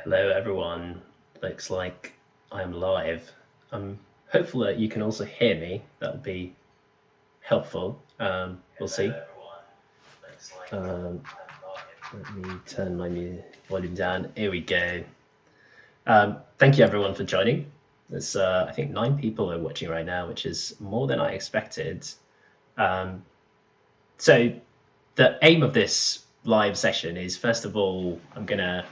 Hello, everyone. Looks like I'm live. I'm hopeful that you can also hear me. That would be helpful. We'll see. Um, Let me turn my volume down. Here we go. Thank you, everyone, for joining. There's, I think, 9 people are watching right now, which is more than I expected. So the aim of this live session is, first of all, I'm going to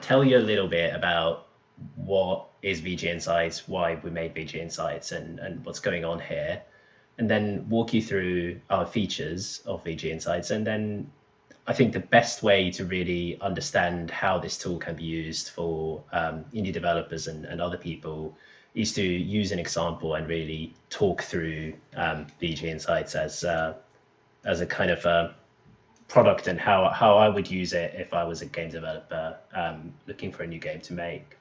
tell you a little bit about what is VG Insights, why we made VG Insights, and what's going on here, and then walk you through our features of VG Insights. And then I think the best way to really understand how this tool can be used for indie developers and other people is to use an example and really talk through VG Insights as a kind of product and how I would use it if I was a game developer looking for a new game to make.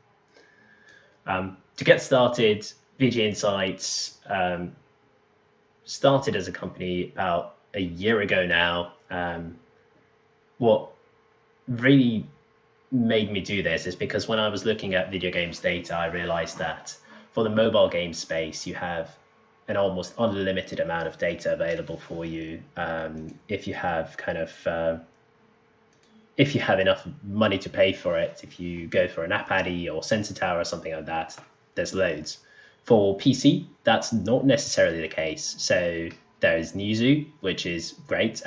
To get started, VG Insights started as a company about a year ago now. What really made me do this is because when I was looking at video games data, I realized that for the mobile game space, you have an almost unlimited amount of data available for you if you have if you have enough money to pay for it. If you go for an App Addy or Sensor Tower or something like that, there's loads. For PC, that's not necessarily the case. So there's Newzoo, which is great,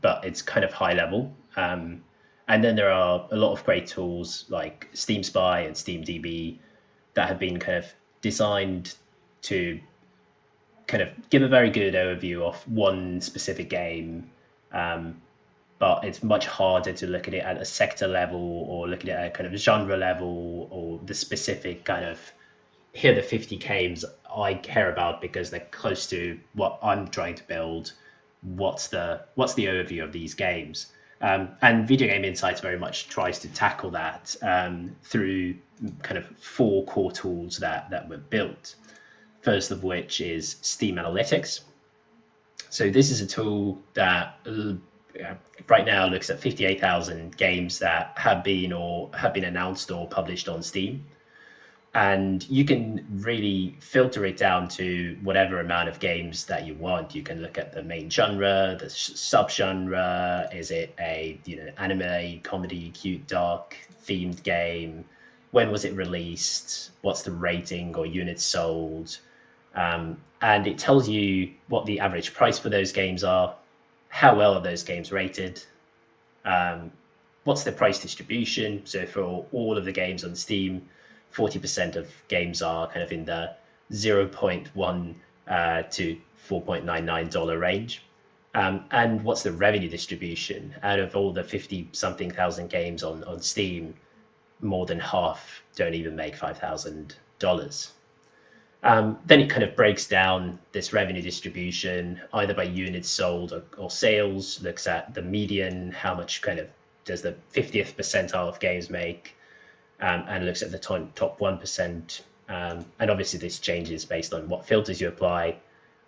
but it's kind of high level. And then there are a lot of great tools like Steam Spy and SteamDB that have been kind of designed to kind of give a very good overview of one specific game, but it's much harder to look at it at a sector level or look at it at a kind of genre level or the specific kind of here are the 50 games I care about because they're close to what I'm trying to build. What's the overview of these games? And Video Game Insights very much tries to tackle that through kind of 4 core tools that were built. First of which is Steam Analytics. So this is a tool that right now looks at 58,000 games that have been announced or published on Steam. And you can really filter it down to whatever amount of games that you want. You can look at the main genre, the subgenre. Is it a anime, comedy, cute, dark themed game? When was it released? What's the rating or units sold? And it tells you what the average price for those games are, how well are those games rated, what's the price distribution. So for all of the games on Steam, 40% of games are kind of in the 0.1 to $4.99 range. And what's the revenue distribution? Out of all the 50-something thousand games on Steam, more than half don't even make $5,000. Then it kind of breaks down this revenue distribution either by units sold or sales, looks at the median, how much kind of does the 50th percentile of games make, and looks at the top 1%. And obviously this changes based on what filters you apply,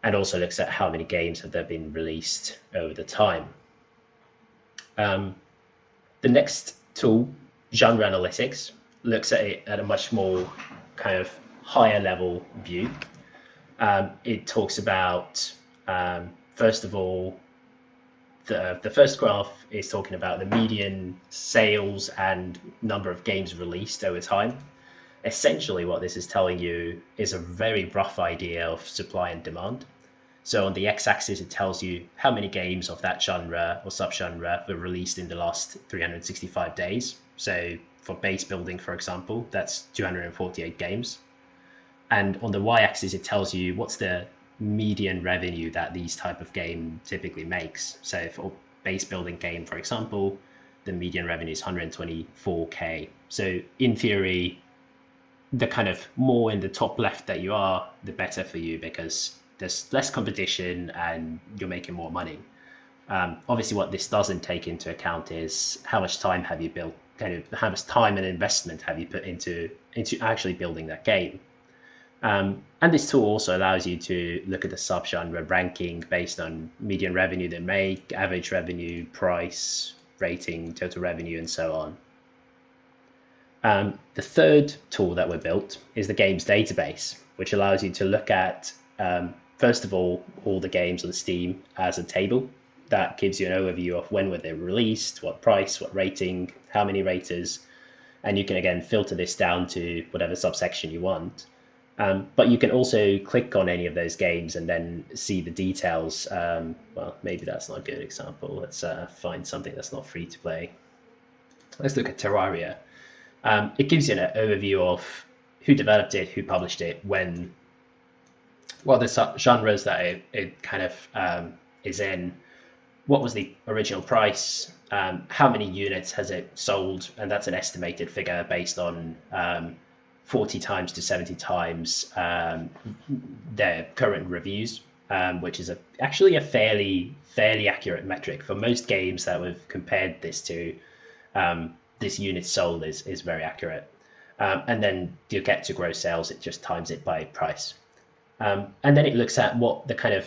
and also looks at how many games have there been released over the time. The next tool, Genre Analytics, looks at it at a much more kind of higher level view. It talks about, first of all, the first graph is talking about the median sales and number of games released over time. Essentially, what this is telling you is a very rough idea of supply and demand. So on the x-axis, it tells you how many games of that genre or subgenre were released in the last 365 days. So for base building, for example, that's 248 games. And on the y-axis, it tells you what's the median revenue that these type of game typically makes. So for base building game, for example, the median revenue is 124K. So in theory, the kind of more in the top left that you are, the better for you because there's less competition and you're making more money. Obviously, what this doesn't take into account is how much time have you built, kind of how much time and investment have you put into actually building that game. And this tool also allows you to look at the subgenre ranking based on median revenue they make, average revenue, price, rating, total revenue, and so on. The third tool that we built is the games database, which allows you to look at, first of all the games on Steam as a table. That gives you an overview of when were they released, what price, what rating, how many raters, and you can again filter this down to whatever subsection you want. But you can also click on any of those games and then see the details. Well, maybe that's not a good example. Let's find something that's not free to play. Let's look at Terraria. It gives you an overview of who developed it, who published it, when, what the genres that it kind of is in, what was the original price, how many units has it sold, and that's an estimated figure based on 40 times to 70 times their current reviews, which is actually a fairly accurate metric for most games that we've compared this to. This unit sold is very accurate. And then you get to gross sales, it just times it by price. And then it looks at what the kind of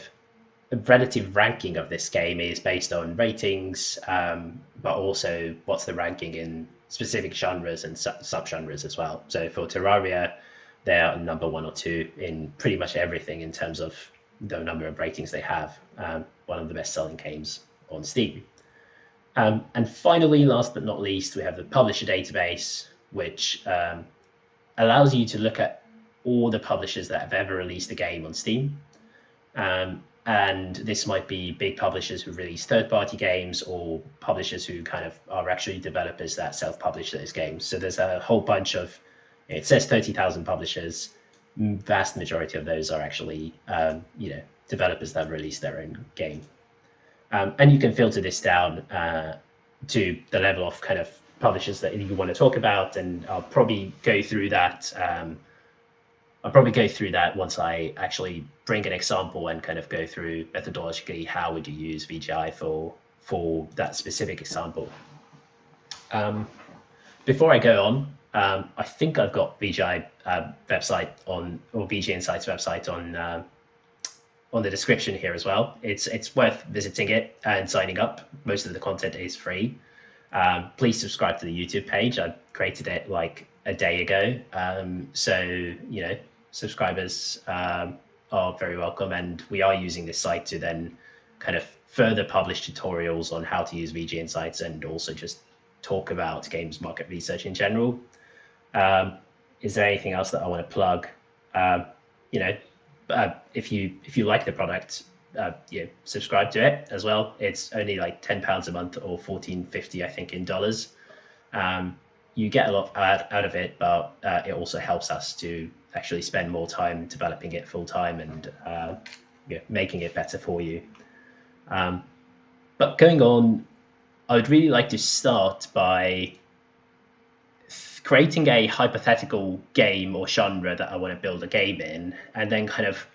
relative ranking of this game is based on ratings, but also what's the ranking in specific genres and subgenres as well. So for Terraria, they're number 1 or 2 in pretty much everything in terms of the number of ratings they have. One of the best-selling games on Steam. And finally, last but not least, we have the publisher database, which allows you to look at all the publishers that have ever released a game on Steam. And this might be big publishers who release third-party games, or publishers who kind of are actually developers that self-publish those games. So there's a whole bunch of, it says 30,000 publishers. Vast majority of those are actually, developers that release their own game. And you can filter this down to the level of kind of publishers that you want to talk about, and I'll probably go through that. Once I actually bring an example and kind of go through methodologically how would you use VGI for that specific example. Before I go on, I think I've got VGI website on, or VG Insights website on the description here as well. It's worth visiting it and signing up. Most of the content is free. Please subscribe to the YouTube page. I created it like a day ago. So, subscribers are very welcome, and we are using this site to then kind of further publish tutorials on how to use VG Insights, and also just talk about games market research in general. Is there anything else that I want to plug? If you like the product, subscribe to it as well. It's only like £10 a month, or $14.50 I think in dollars. You get a lot out of it, but it also helps us to actually spend more time developing it full time and making it better for you. But going on, I would really like to start by creating a hypothetical game or genre that I want to build a game in, and then kind of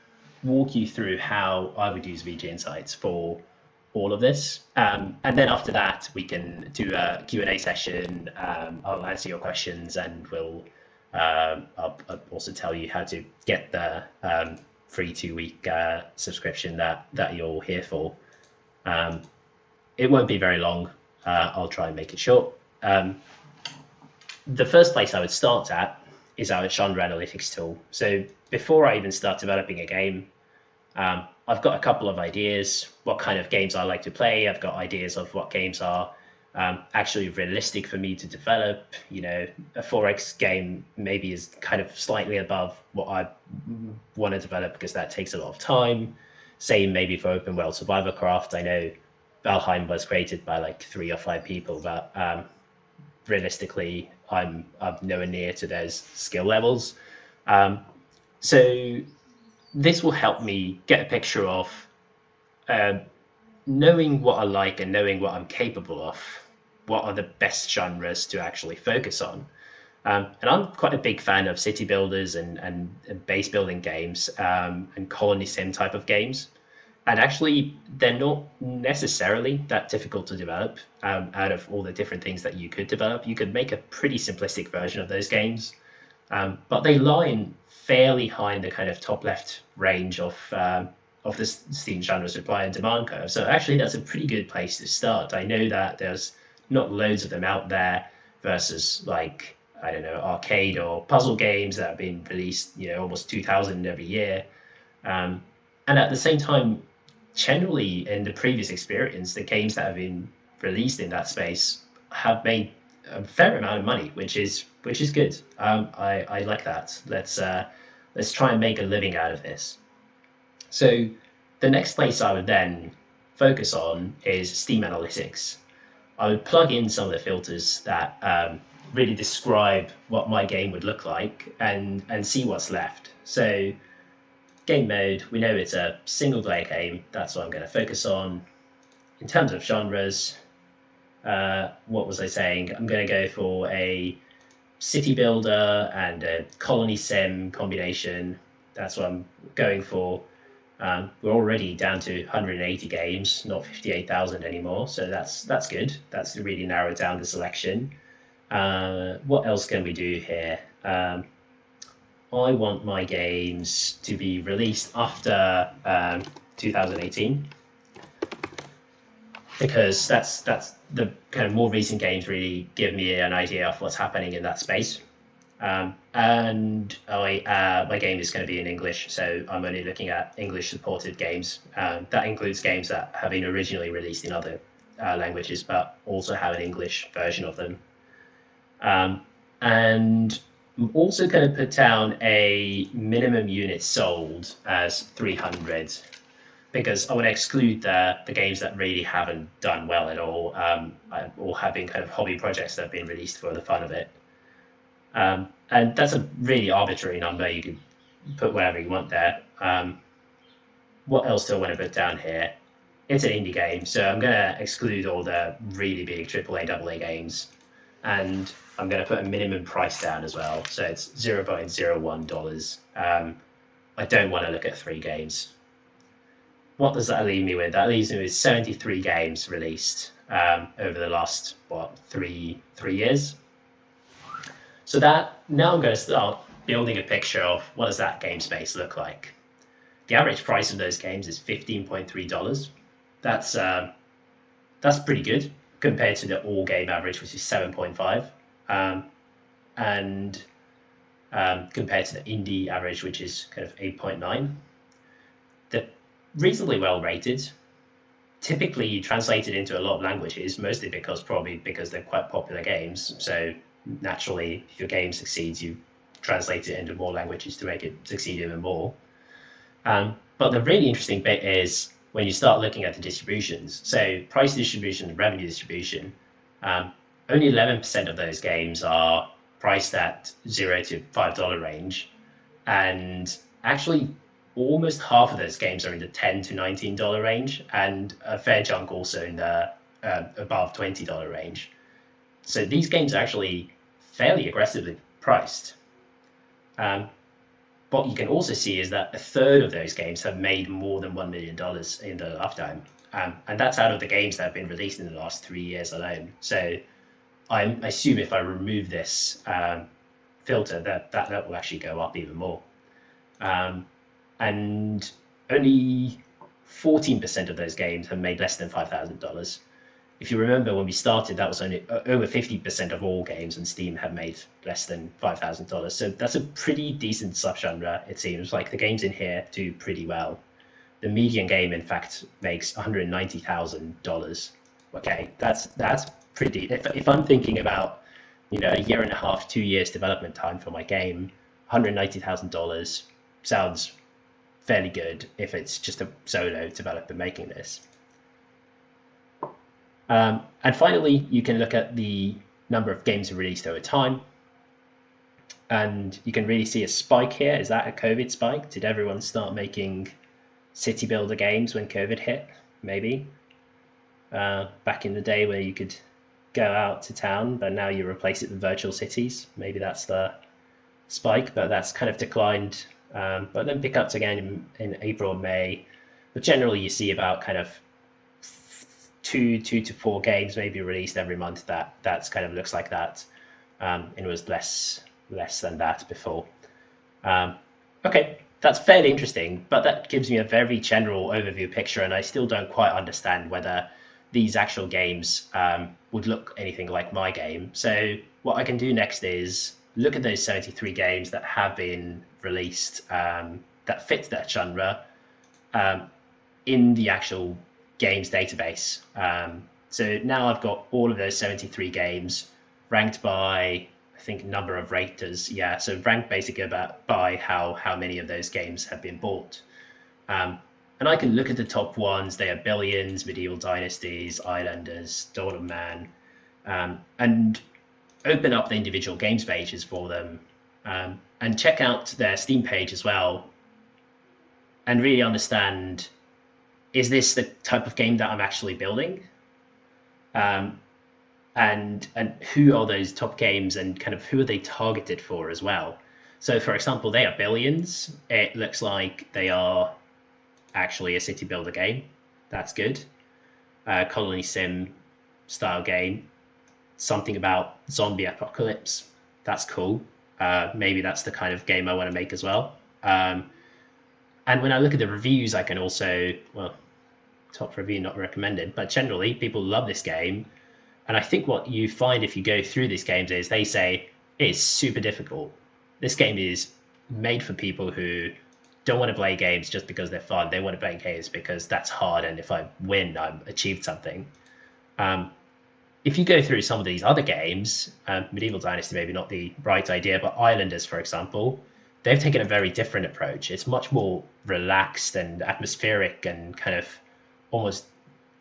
walk you through how I would use VG Insights for all of this. And then after that, we can do a Q&A session. I'll answer your questions, and I'll also tell you how to get the free 2-week subscription that you're here for. It won't be very long. I'll try and make it short. The first place I would start at is our genre analytics tool. So before I even start developing a game, I've got a couple of ideas, what kind of games I like to play. I've got ideas of what games are actually realistic for me to develop. A 4X game maybe is kind of slightly above what I want to develop, because that takes a lot of time. Same maybe for open world survival craft. I know Valheim was created by like 3 or 5 people, but realistically, I'm nowhere near to those skill levels. So this will help me get a picture of knowing what I like and knowing what I'm capable of, what are the best genres to actually focus on. And I'm quite a big fan of city builders and base building games and colony sim type of games. And actually, they're not necessarily that difficult to develop. Out of all the different things that you could develop, you could make a pretty simplistic version of those games. But they lie fairly high in the kind of top left range of the Steam genre supply and demand curve. So actually, that's a pretty good place to start. I know that there's not loads of them out there versus like I don't know, arcade or puzzle games that have been released, almost 2,000 every year. And at the same time, generally in the previous experience, the games that have been released in that space have made a fair amount of money, which is good. I like that. Let's try and make a living out of this. So the next place I would then focus on is Steam Analytics. I would plug in some of the filters that really describe what my game would look like and see what's left. So game mode, we know it's a single player game. That's what I'm going to focus on. In terms of genres, what was I saying? I'm going to go for a city builder and a colony sim combination. That's what I'm going for. We're already down to 180 games, not 58,000 anymore. So that's good. That's really narrowed down the selection. What else can we do here? I want my games to be released after 2018 because that's the kind of more recent games really give me an idea of what's happening in that space. And my game is going to be in English, so I'm only looking at English supported games. That includes games that have been originally released in other languages, but also have an English version of them. And I'm also going to put down a minimum unit sold as 300 because I want to exclude the games that really haven't done well at all, or have been kind of hobby projects that have been released for the fun of it. And that's a really arbitrary number. You can put whatever you want there. What else do I want to put down here? It's an indie game, so I'm going to exclude all the really big AAA, AA games. And I'm going to put a minimum price down as well. So it's $0.01. I don't want to look at 3 games. What does that leave me with? That leaves me with 73 games released over the last, 3 years. So now I'm going to start building a picture of what does that game space look like. The average price of those games is $15.3. That's pretty good compared to the all game average, which is 7.5, and compared to the indie average, which is kind of 8.9. They're reasonably well rated. Typically translated into a lot of languages, mostly because they're quite popular games. So naturally, if your game succeeds, you translate it into more languages to make it succeed even more. But the really interesting bit is when you start looking at the distributions. So price distribution and revenue distribution, only 11% of those games are priced at $0 to $5 range. And actually, almost half of those games are in the $10 to $19 range, and a fair chunk also in the above $20 range. So these games are actually fairly aggressively priced. What you can also see is that a third of those games have made more than $1 million in their lifetime. And that's out of the games that have been released in the last 3 years alone. So I assume if I remove this filter, that will actually go up even more. And only 14% of those games have made less than $5,000. If you remember when we started, that was only over 50% of all games on Steam have made less than $5,000. So that's a pretty decent subgenre, it seems. Like the games in here do pretty well. The median game, in fact, makes $190,000. Okay, that's pretty. If I'm thinking about, a year and a half, 2 years development time for my game, $190,000 sounds fairly good if it's just a solo developer making this. And finally, you can look at the number of games released over time. And you can really see a spike here. Is that a COVID spike? Did everyone start making city builder games when COVID hit? Maybe. Back in the day where you could go out to town, but now you replace it with virtual cities. Maybe that's the spike, but that's kind of declined. But then pick up again in April and May. But generally, you see about kind of two to 4 games maybe released every month. That's kind of looks like that. It was less than that before. Okay, that's fairly interesting, but that gives me a very general overview picture, and I still don't quite understand whether these actual games would look anything like my game. So what I can do next is look at those 73 games that have been released that fit that genre in the actual games database. So now I've got all of those 73 games ranked by, I think, number of raters. Yeah, so ranked basically by how many of those games have been bought. And I can look at the top ones. They are Billions, Medieval Dynasties, Islanders, Dawn of Man, and open up the individual games pages for them, and check out their Steam page as well, and really understand, is this the type of game that I'm actually building? And who are those top games, and kind of who are they targeted for as well? So, for example, they are Billions. It looks like they are actually a city builder game. That's good. Colony sim style game. Something about zombie apocalypse. That's cool. Maybe that's the kind of game I want to make as well. And when I look at the reviews, I can also, well, top review not recommended, but generally people love this game. And I think what you find if you go through these games is they say it's super difficult. This game is made for people who don't want to play games just because they're fun. They want to play games because that's hard, and if I win, I've achieved something. If you go through some of these other games, Medieval Dynasty maybe not the right idea, but Islanders, for example, they've taken a very different approach. It's much more relaxed and atmospheric, and kind of almost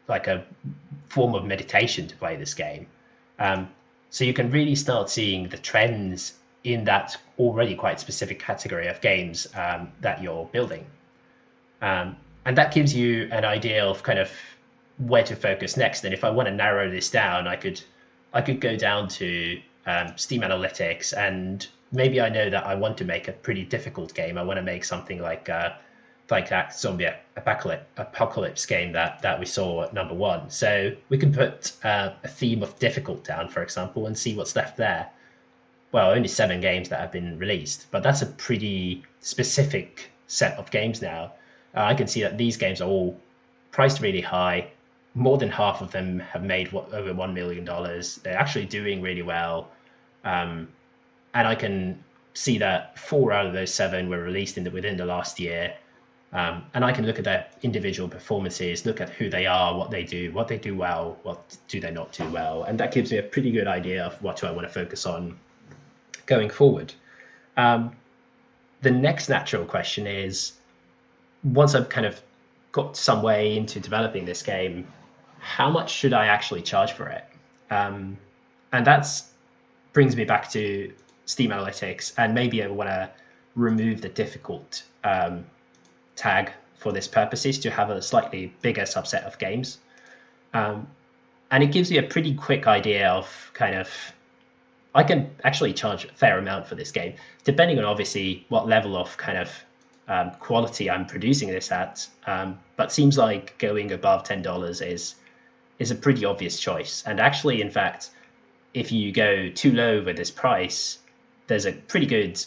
like a form of meditation to play this game. So you can really start seeing the trends in that already quite specific category of games that you're building. And that gives you an idea of kind of where to focus next. And if I want to narrow this down, I could go down to Steam Analytics, and maybe I know that I want to make a pretty difficult game. I want to make something like that zombie apocalypse game that we saw at number 1. So we can put a theme of difficult down, for example, and see what's left there. Well, only 7 games that have been released, but that's a pretty specific set of games now. I can see that these games are all priced really high. More than half of them have made over $1 million. They're actually doing really well. And I can see that 4 out of those 7 were released within the last year. And I can look at their individual performances, look at who they are, what they do well, what do they not do well. And that gives me a pretty good idea of what do I want to focus on going forward. The next natural question is, once I've kind of got some way into developing this game, how much should I actually charge for it? And that brings me back to Steam Analytics, and maybe I want to remove the difficult tag for this purposes to have a slightly bigger subset of games. And it gives you a pretty quick idea of kind of, I can actually charge a fair amount for this game, depending on obviously what level of kind of quality I'm producing this at. But seems like going above $10 is a pretty obvious choice. And actually, in fact, if you go too low with this price, there's a pretty good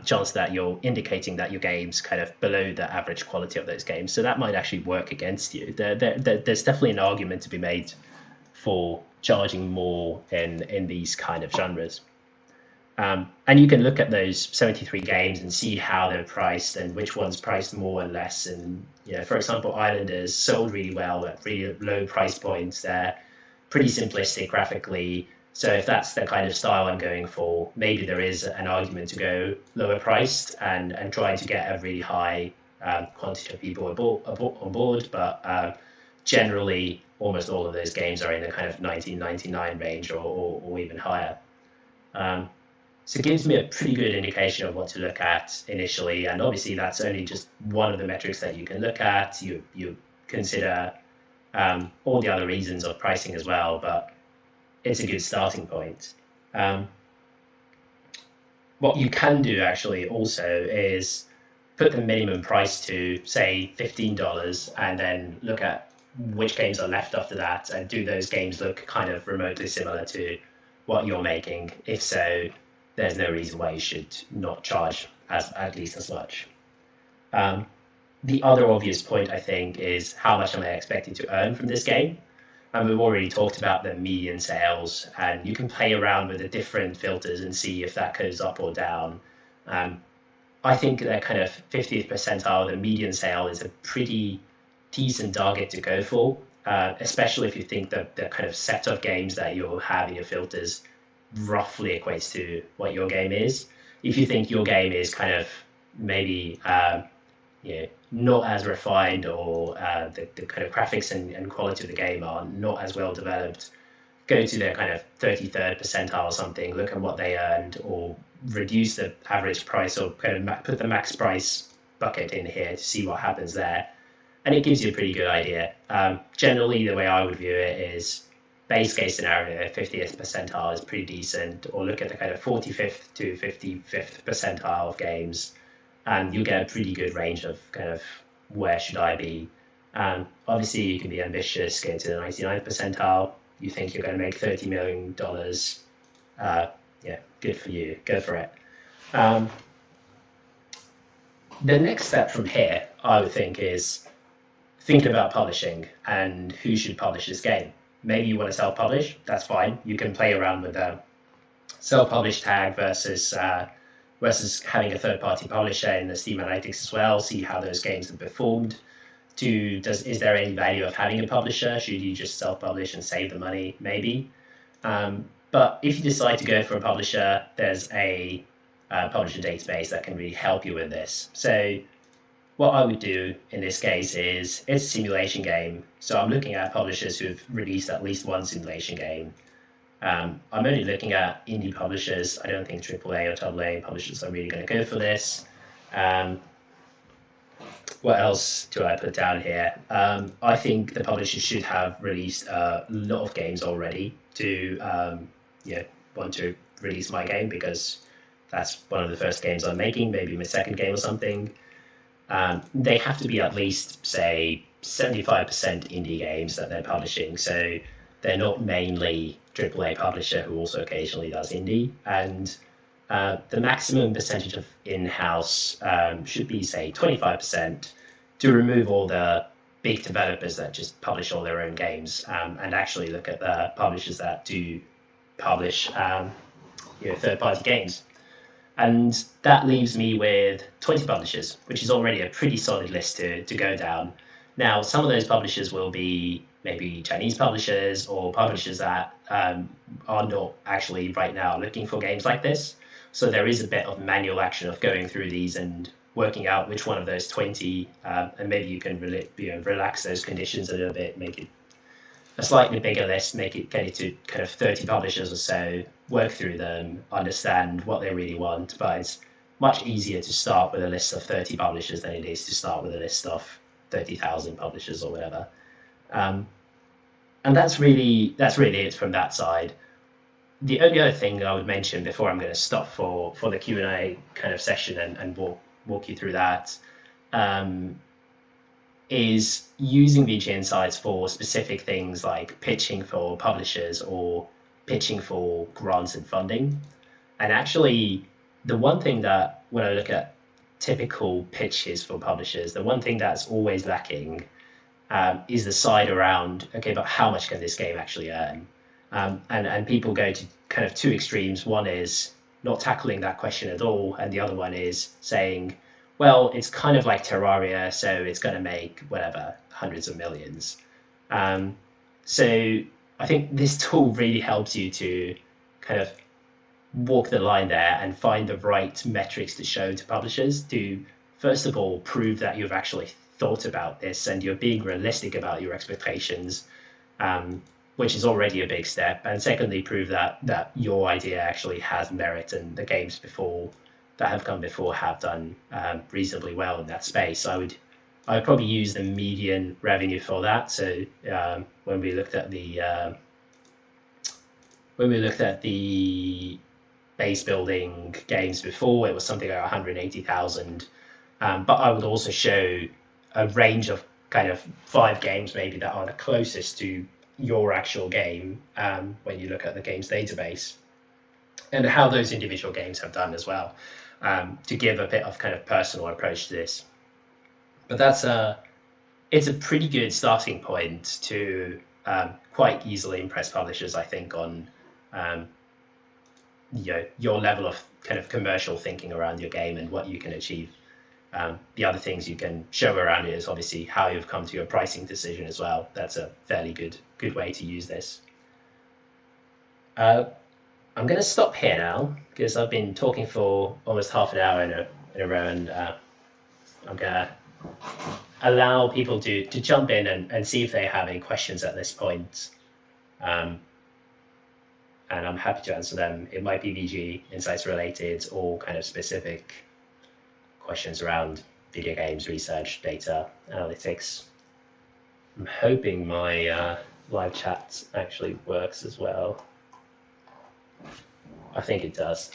chance that you're indicating that your game's kind of below the average quality of those games. So that might actually work against you. There's definitely an argument to be made for charging more in these kind of genres. And you can look at those 73 games and see how they're priced and which one's priced more and less. And, you know, for example, Islanders sold really well at really low price points. They're pretty simplistic graphically. So if that's the kind of style I'm going for, maybe there is an argument to go lower priced and try to get a really high quantity of people on board. But generally, almost all of those games are in the kind of 1999 range or even higher. So it gives me a pretty good indication of what to look at initially. And obviously, that's only just one of the metrics that you can look at. You consider all the other reasons of pricing as well, but it's a good starting point. What you can do actually also is put the minimum price to, say, $15 and then look at which games are left after that, and do those games look kind of remotely similar to what you're making? If so, there's no reason why you should not charge at least as much. The other obvious point, I think, is how much am I expecting to earn from this game? And we've already talked about the median sales, and you can play around with the different filters and see if that goes up or down. I think that kind of 50th percentile, the median sale, is a pretty decent target to go for, especially if you think that the kind of set of games that you'll have in your filters roughly equates to what your game is. If you think your game is kind of maybe not as refined, or the kind of graphics and quality of the game are not as well developed, go to their kind of 33rd percentile or something, look at what they earned, or reduce the average price, or kind of put the max price bucket in here to see what happens there. And it gives you a pretty good idea. Generally, the way I would view it is base case scenario, 50th percentile is pretty decent, or look at the kind of 45th to 55th percentile of games, and you'll get a pretty good range of kind of where should I be. Obviously, you can be ambitious, go to the 99th percentile. You think you're going to make $30 million. Yeah, good for you. Go for it. The next step from here, I would think, is thinking about publishing and who should publish this game. Maybe you want to self-publish. That's fine. You can play around with the self-publish tag versus having a third-party publisher in the Steam Analytics as well. See how those games have performed. Is there any value of having a publisher? Should you just self-publish and save the money? Maybe. But if you decide to go for a publisher, there's a publisher database that can really help you with this. So what I would do in this case is, it's a simulation game. So I'm looking at publishers who've released at least one simulation game. I'm only looking at indie publishers. I don't think AAA or AA publishers are really going to go for this. What else do I put down here? I think the publishers should have released a lot of games already to want to release my game, because that's one of the first games I'm making, maybe my second game or something. They have to be at least, say, 75% indie games that they're publishing. So they're not mainly AAA publisher who also occasionally does indie. And the maximum percentage of in-house should be, say, 25%, to remove all the big developers that just publish all their own games, and actually look at the publishers that do publish third-party games. And that leaves me with 20 publishers, which is already a pretty solid list to go down. Now, some of those publishers will be maybe Chinese publishers, or publishers that are not actually right now looking for games like this. So there is a bit of manual action of going through these and working out which one of those 20, and maybe you can relax those conditions a little bit, make it a slightly bigger list, get it to kind of 30 publishers or so, work through them, understand what they really want. But it's much easier to start with a list of 30 publishers than it is to start with a list of 30,000 publishers or whatever. And that's really it from that side. The only other thing I would mention before I'm going to stop for the Q&A kind of session and walk you through that, is using VG Insights for specific things like pitching for publishers or pitching for grants and funding. And actually, the one thing that, when I look at typical pitches for publishers, the one thing that's always lacking is the side around, okay, but how much can this game actually earn? And people go to kind of two extremes. One is not tackling that question at all, and the other one is saying, well, it's kind of like Terraria, so it's going to make whatever, hundreds of millions. So I think this tool really helps you to kind of walk the line there and find the right metrics to show to publishers to, first of all, prove that you've actually thought about this and you're being realistic about your expectations, which is already a big step. And secondly, prove that your idea actually has merit, and the games that have come before have done reasonably well in that space. I would probably use the median revenue for that. So when we looked at the base building games before, it was something like 180,000. But I would also show a range of kind of 5 games maybe that are the closest to your actual game when you look at the games database, and how those individual games have done as well, to give a bit of kind of personal approach to this. But it's a pretty good starting point to quite easily impress publishers, I think, on your level of kind of commercial thinking around your game and what you can achieve. The other things you can show around it is obviously how you've come to your pricing decision as well. That's a fairly good way to use this. I'm going to stop here now because I've been talking for almost half an hour in a row, and I'm going to allow people to jump in and see if they have any questions at this point. And I'm happy to answer them. It might be VG Insights related or kind of specific questions around video games, research, data, analytics. I'm hoping my live chat actually works as well. I think it does.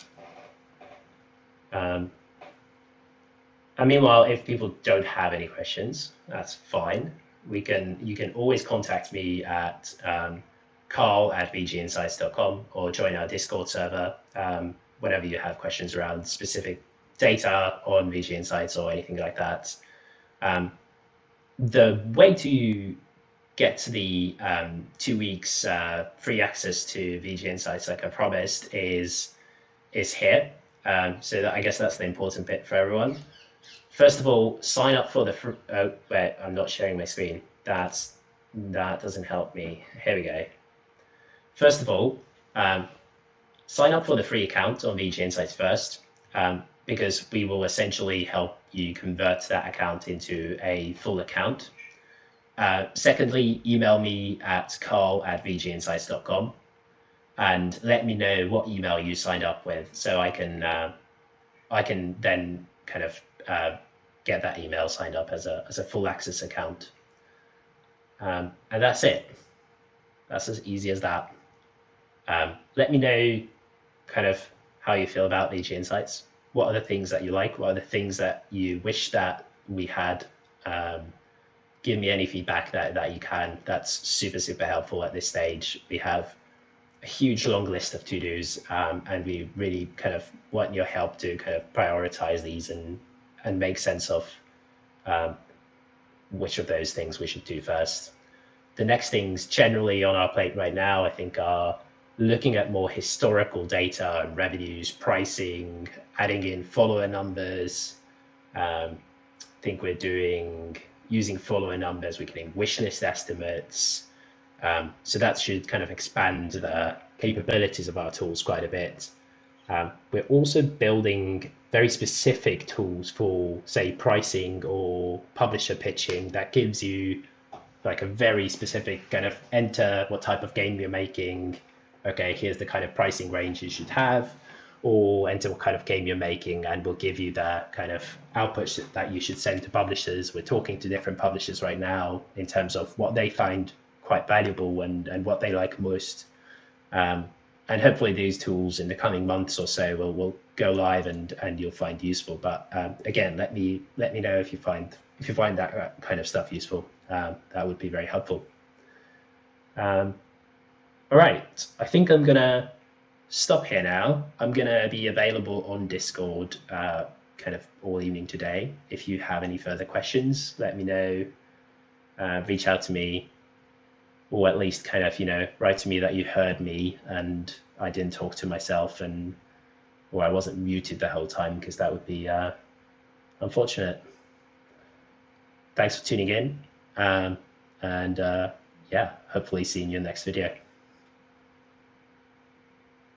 And meanwhile, if people don't have any questions, that's fine. You can always contact me at carl@vginsights.com or join our Discord server whenever you have questions around specific data on VG Insights or anything like that. The way to get to the 2 weeks free access to VG Insights, like I promised, is here. So I guess that's the important bit for everyone. First of all, sign up for the oh wait, I'm not sharing my screen. That doesn't help me. Here we go. First of all, sign up for the free account on VG Insights first, because we will essentially help you convert that account into a full account. Secondly, email me at carl@vginsights.com and let me know what email you signed up with, so I can then kind of get that email signed up as a full access account. And that's it. That's as easy as that. Let me know kind of how you feel about VG Insights. What are the things that you like? What are the things that you wish that we had? Give me any feedback that you can. That's super helpful at this stage. We have a huge long list of to-dos, and we really kind of want your help to kind of prioritize these and make sense of which of those things we should do first. The next things generally on our plate right now, I think, are looking at more historical data and revenues, pricing, adding in follower numbers. I think we're using follower numbers, we're getting wishlist estimates. So that should kind of expand the capabilities of our tools quite a bit. We're also building very specific tools for, say, pricing or publisher pitching that gives you like a very specific kind of enter what type of game you're making. Okay, here's the kind of pricing range you should have, or enter what kind of game you're making, and we'll give you the kind of outputs that you should send to publishers. We're talking to different publishers right now in terms of what they find quite valuable and what they like most. And hopefully these tools in the coming months or so will go live and you'll find useful. But again, let me know if you find that kind of stuff useful. That would be very helpful. All right, I think I'm gonna stop here now. I'm gonna be available on Discord kind of all evening today. If you have any further questions, let me know. Reach out to me, or at least kind of, write to me that you heard me and I didn't talk to myself, or I wasn't muted the whole time, because that would be unfortunate. Thanks for tuning in, and yeah, hopefully seeing you in the next video.